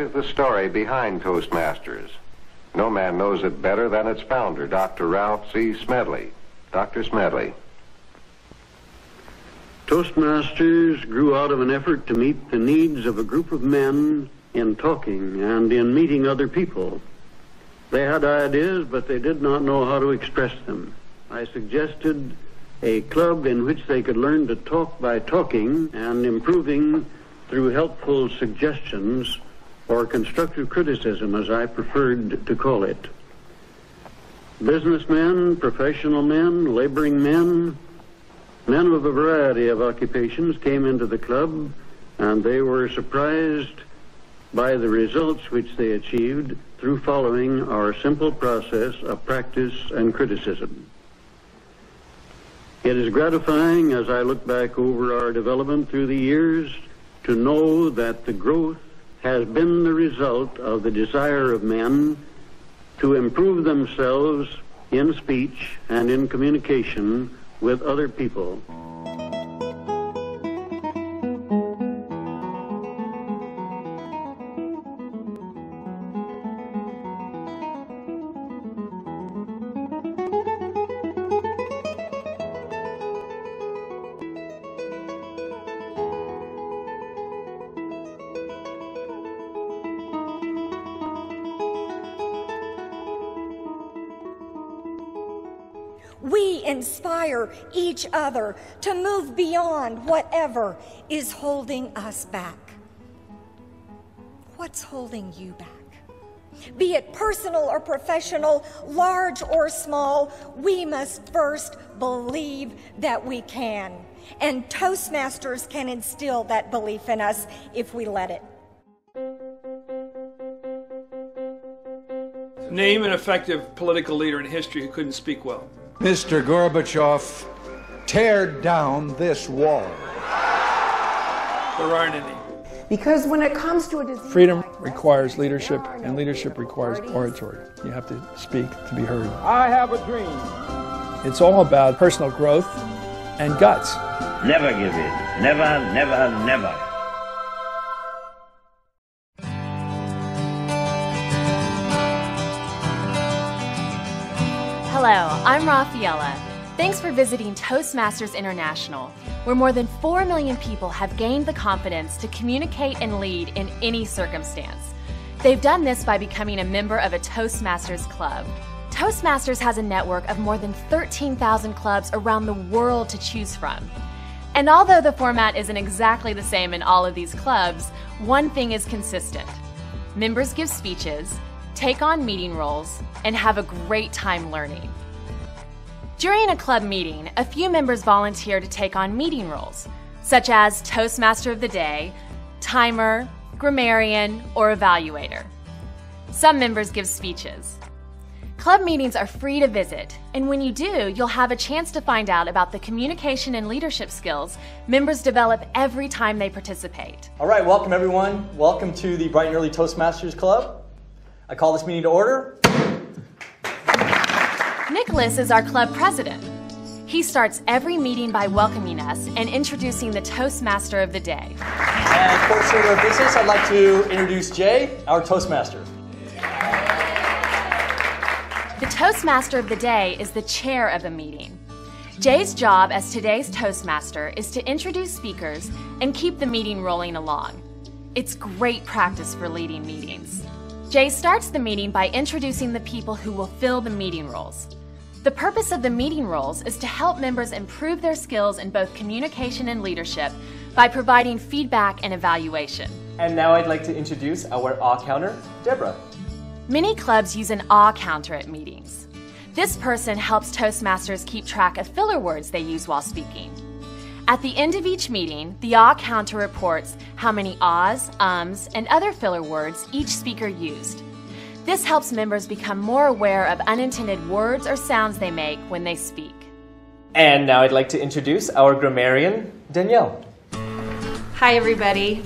is the story behind Toastmasters? No man knows it better than its founder, Dr. Ralph C. Smedley. Dr. Smedley. Toastmasters grew out of an effort to meet the needs of a group of men in talking and in meeting other people. They had ideas, but they did not know how to express them. I suggested a club in which they could learn to talk by talking and improving through helpful suggestions or constructive criticism, as I preferred to call it. Businessmen, professional men, laboring men, men of a variety of occupations came into the club, and they were surprised by the results which they achieved through following our simple process of practice and criticism. It is gratifying, as I look back over our development through the years, to know that the growth has been the result of the desire of men to improve themselves in speech and in communication with other people. We inspire each other to move beyond whatever is holding us back. What's holding you back? Be it personal or professional, large or small, we must first believe that we can. And Toastmasters can instill that belief in us if we let it. Name an effective political leader in history who couldn't speak well. Mr. Gorbachev, tear down this wall. There aren't any. Because when it comes to a disease... Freedom requires leadership, and leadership requires oratory. You have to speak to be heard. I have a dream. It's all about personal growth and guts. Never give in. Never, never, never. Hello, I'm Rafaela. Thanks for visiting Toastmasters International, where more than 4 million people have gained the confidence to communicate and lead in any circumstance. They've done this by becoming a member of a Toastmasters club. Toastmasters has a network of more than 13,000 clubs around the world to choose from. And although the format isn't exactly the same in all of these clubs, one thing is consistent. Members give speeches, take on meeting roles, and have a great time learning. During a club meeting, a few members volunteer to take on meeting roles, such as Toastmaster of the Day, Timer, Grammarian, or Evaluator. Some members give speeches. Club meetings are free to visit, and when you do, you'll have a chance to find out about the communication and leadership skills members develop every time they participate. All right, welcome everyone. Welcome to the Bright and Early Toastmasters Club. I call this meeting to order. Nicholas is our club president. He starts every meeting by welcoming us and introducing the Toastmaster of the Day. And for the order of business, I'd like to introduce Jay, our Toastmaster. The Toastmaster of the Day is the chair of a meeting. Jay's job as today's Toastmaster is to introduce speakers and keep the meeting rolling along. It's great practice for leading meetings. Jay starts the meeting by introducing the people who will fill the meeting roles. The purpose of the meeting roles is to help members improve their skills in both communication and leadership by providing feedback and evaluation. And now I'd like to introduce our awe counter, Deborah. Many clubs use an awe counter at meetings. This person helps Toastmasters keep track of filler words they use while speaking. At the end of each meeting, the awe counter reports how many ahs, ums, and other filler words each speaker used. This helps members become more aware of unintended words or sounds they make when they speak. And now I'd like to introduce our grammarian, Danielle. Hi, everybody.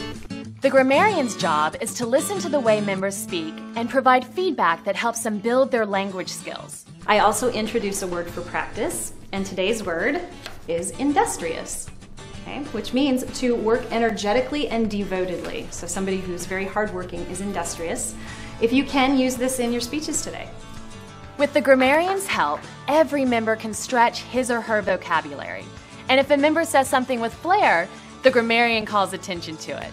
The grammarian's job is to listen to the way members speak and provide feedback that helps them build their language skills. I also introduce a word for practice, and today's word is industrious. okay, which means to work energetically and devotedly. So somebody who's very hardworking is industrious. If you can, use this in your speeches today. With the grammarian's help, every member can stretch his or her vocabulary. And if a member says something with flair, the grammarian calls attention to it.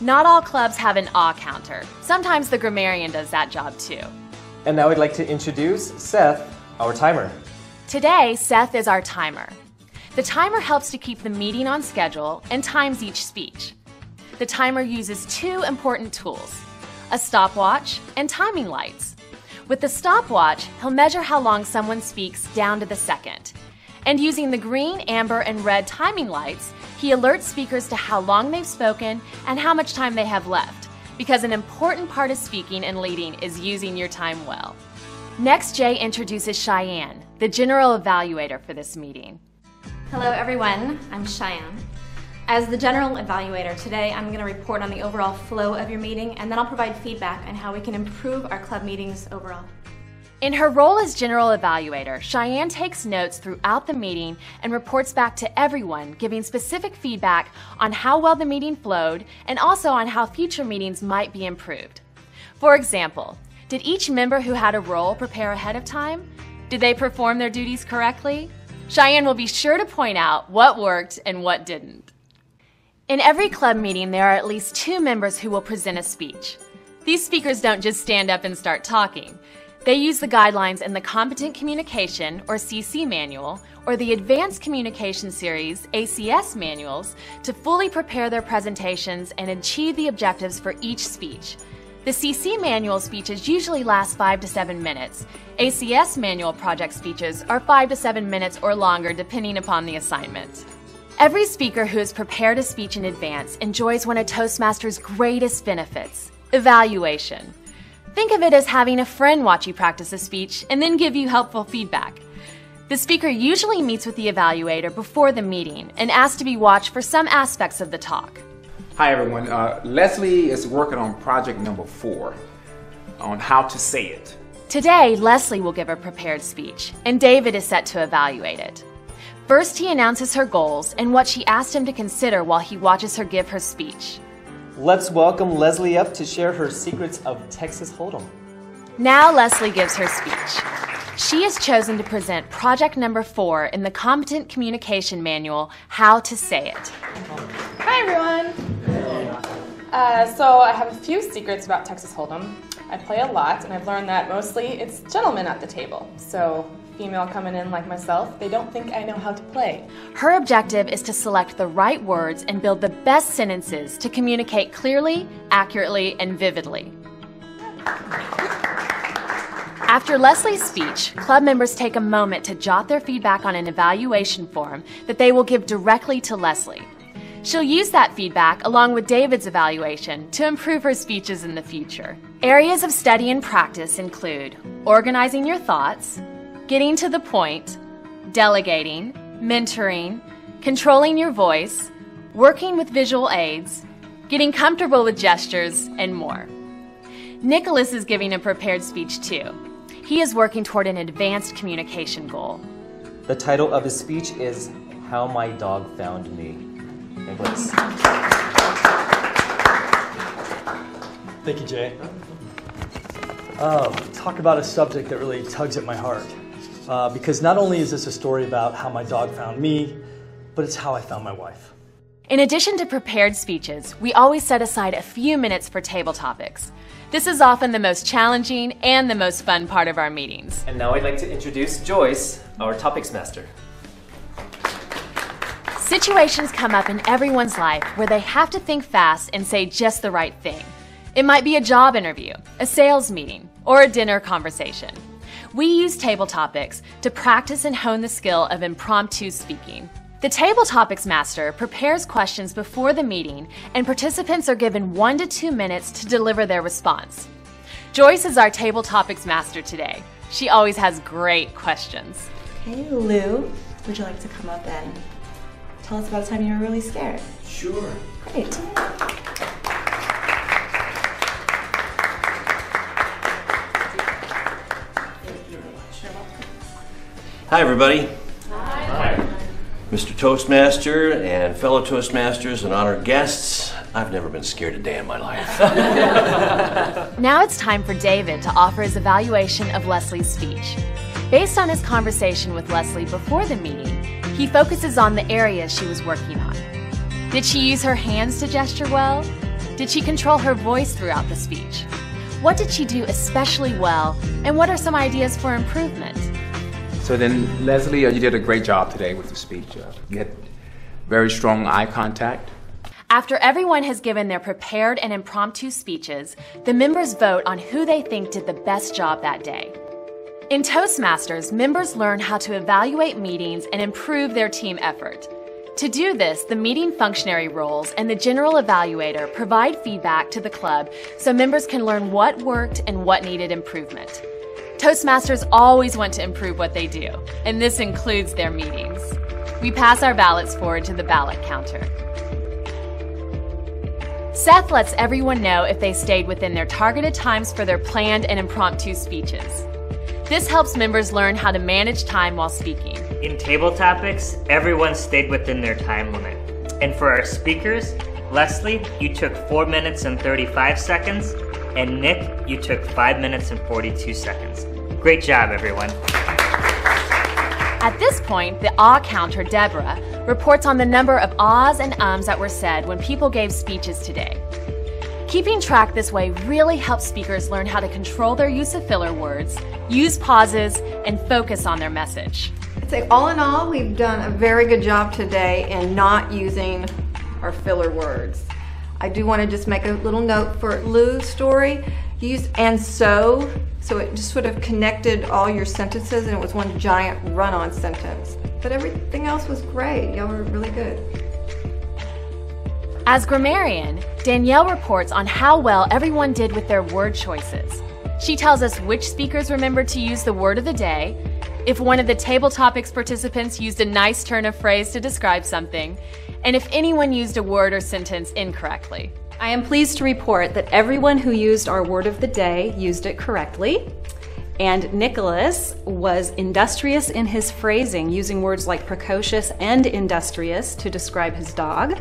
Not all clubs have an ah counter. Sometimes the grammarian does that job too. And now I'd like to introduce Seth, our timer. Today, Seth is our timer. The timer helps to keep the meeting on schedule and times each speech. The timer uses two important tools, a stopwatch and timing lights. With the stopwatch, he'll measure how long someone speaks down to the second. And using the green, amber, and red timing lights, he alerts speakers to how long they've spoken and how much time they have left, because an important part of speaking and leading is using your time well. Next, Jay introduces Cheyenne, the general evaluator for this meeting. Hello everyone, I'm Cheyenne. As the general evaluator today, I'm going to report on the overall flow of your meeting, and then I'll provide feedback on how we can improve our club meetings overall. In her role as general evaluator, Cheyenne takes notes throughout the meeting and reports back to everyone, giving specific feedback on how well the meeting flowed and also on how future meetings might be improved. For example, did each member who had a role prepare ahead of time? Did they perform their duties correctly? Cheyenne will be sure to point out what worked and what didn't. In every club meeting, there are at least two members who will present a speech. These speakers don't just stand up and start talking. They use the guidelines in the Competent Communication, or CC manual, or the Advanced Communication Series, ACS manuals, to fully prepare their presentations and achieve the objectives for each speech. The CC manual speeches usually last 5 to 7 minutes. ACS manual project speeches are 5 to 7 minutes or longer, depending upon the assignment. Every speaker who has prepared a speech in advance enjoys one of Toastmasters' greatest benefits, evaluation. Think of it as having a friend watch you practice a speech and then give you helpful feedback. The speaker usually meets with the evaluator before the meeting and asks to be watched for some aspects of the talk. Hi everyone, Leslie is working on project number 4 on how to say it. Today, Leslie will give a prepared speech and David is set to evaluate it. First, he announces her goals and what she asked him to consider while he watches her give her speech. Let's welcome Leslie up to share her secrets of Texas Hold'em. Now Leslie gives her speech. She has chosen to present project number 4 in the Competent Communication Manual, How to Say It. Hi everyone! So I have a few secrets about Texas Hold'em. I play a lot and I've learned that mostly it's gentlemen at the table. So female coming in like myself, they don't think I know how to play. Her objective is to select the right words and build the best sentences to communicate clearly, accurately, and vividly. After Leslie's speech, club members take a moment to jot their feedback on an evaluation form that they will give directly to Leslie. She'll use that feedback along with David's evaluation to improve her speeches in the future. Areas of study and practice include organizing your thoughts, getting to the point, delegating, mentoring, controlling your voice, working with visual aids, getting comfortable with gestures, and more. Nicholas is giving a prepared speech too. He is working toward an advanced communication goal. The title of his speech is How My Dog Found Me. Nicholas. Thank you, Jay. Talk about a subject that really tugs at my heart. Because not only is this a story about how my dog found me, but it's how I found my wife. In addition to prepared speeches, we always set aside a few minutes for table topics. This is often the most challenging and the most fun part of our meetings. And now I'd like to introduce Joyce, our topics master. Situations come up in everyone's life where they have to think fast and say just the right thing. It might be a job interview, a sales meeting, or a dinner conversation. We use table topics to practice and hone the skill of impromptu speaking. The Table Topics Master prepares questions before the meeting, and participants are given 1 to 2 minutes to deliver their response. Joyce is our Table Topics Master today. She always has great questions. Hey Lou, would you like to come up and tell us about a time you were really scared? Sure. Great. Hi everybody. Hi. Mr. Toastmaster and fellow Toastmasters and honored guests, I've never been scared a day in my life. Now it's time for David to offer his evaluation of Leslie's speech. Based on his conversation with Leslie before the meeting, he focuses on the areas she was working on. Did she use her hands to gesture well? Did she control her voice throughout the speech? What did she do especially well, and what are some ideas for improvement? So then, Leslie, you did a great job today with the speech. You had very strong eye contact. After everyone has given their prepared and impromptu speeches, the members vote on who they think did the best job that day. In Toastmasters, members learn how to evaluate meetings and improve their team effort. To do this, the meeting functionary roles and the general evaluator provide feedback to the club so members can learn what worked and what needed improvement. Toastmasters always want to improve what they do, and this includes their meetings. We pass our ballots forward to the ballot counter. Seth lets everyone know if they stayed within their targeted times for their planned and impromptu speeches. This helps members learn how to manage time while speaking. In table topics, everyone stayed within their time limit. And for our speakers, Leslie, you took 4 minutes and 35 seconds, and Nick, you took 5 minutes and 42 seconds. Great job, everyone. At this point, the awe counter, Deborah, reports on the number of ahs and ums that were said when people gave speeches today. Keeping track this way really helps speakers learn how to control their use of filler words, use pauses, and focus on their message. I'd say all in all, we've done a very good job today in not using our filler words. I do want to just make a little note for Lou's story. You used and so it just sort of connected all your sentences and it was one giant run-on sentence. But everything else was great. Y'all were really good. As grammarian, Danielle reports on how well everyone did with their word choices. She tells us which speakers remembered to use the word of the day, if one of the table topics participants used a nice turn of phrase to describe something, and if anyone used a word or sentence incorrectly. I am pleased to report that everyone who used our word of the day used it correctly. And Nicholas was industrious in his phrasing, using words like precocious and industrious to describe his dog.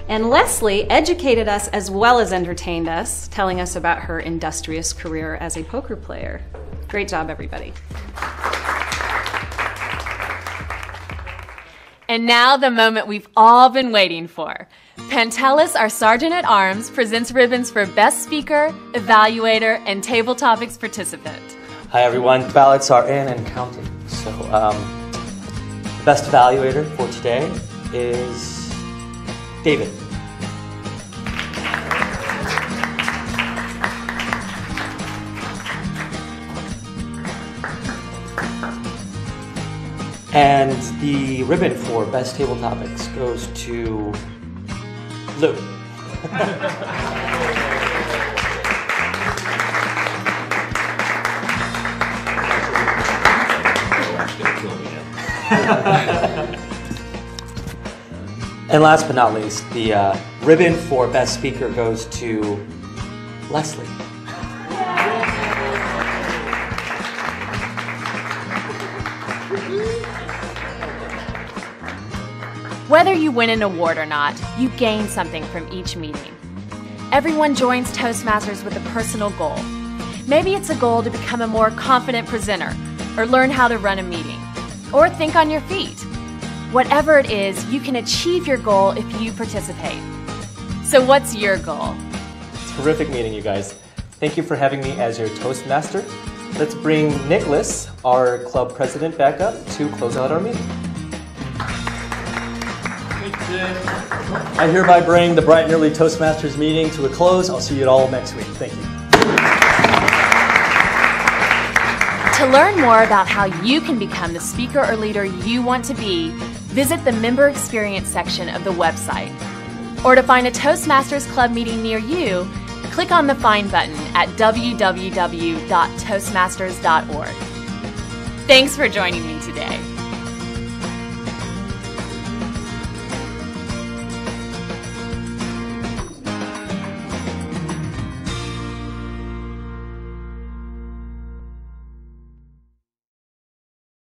And Leslie educated us as well as entertained us, telling us about her industrious career as a poker player. Great job, everybody. And now the moment we've all been waiting for. Pantelis, our Sergeant-at-Arms, presents ribbons for Best Speaker, Evaluator, and Table Topics Participant. Hi everyone, the ballots are in and counting. So the best evaluator for today is David. And the ribbon for Best Table Topics goes to Lou. And last but not least, the ribbon for Best Speaker goes to Leslie. Whether you win an award or not, you gain something from each meeting. Everyone joins Toastmasters with a personal goal. Maybe it's a goal to become a more confident presenter, or learn how to run a meeting, or think on your feet. Whatever it is, you can achieve your goal if you participate. So what's your goal? Terrific meeting, you guys. Thank you for having me as your Toastmaster. Let's bring Nicholas, our club president, back up to close out our meeting. I hereby bring the bright and early Toastmasters meeting to a close. I'll see you all next week. Thank you. To learn more about how you can become the speaker or leader you want to be, visit the Member Experience section of the website. Or to find a Toastmasters Club meeting near you, click on the Find button at www.toastmasters.org. Thanks for joining me today.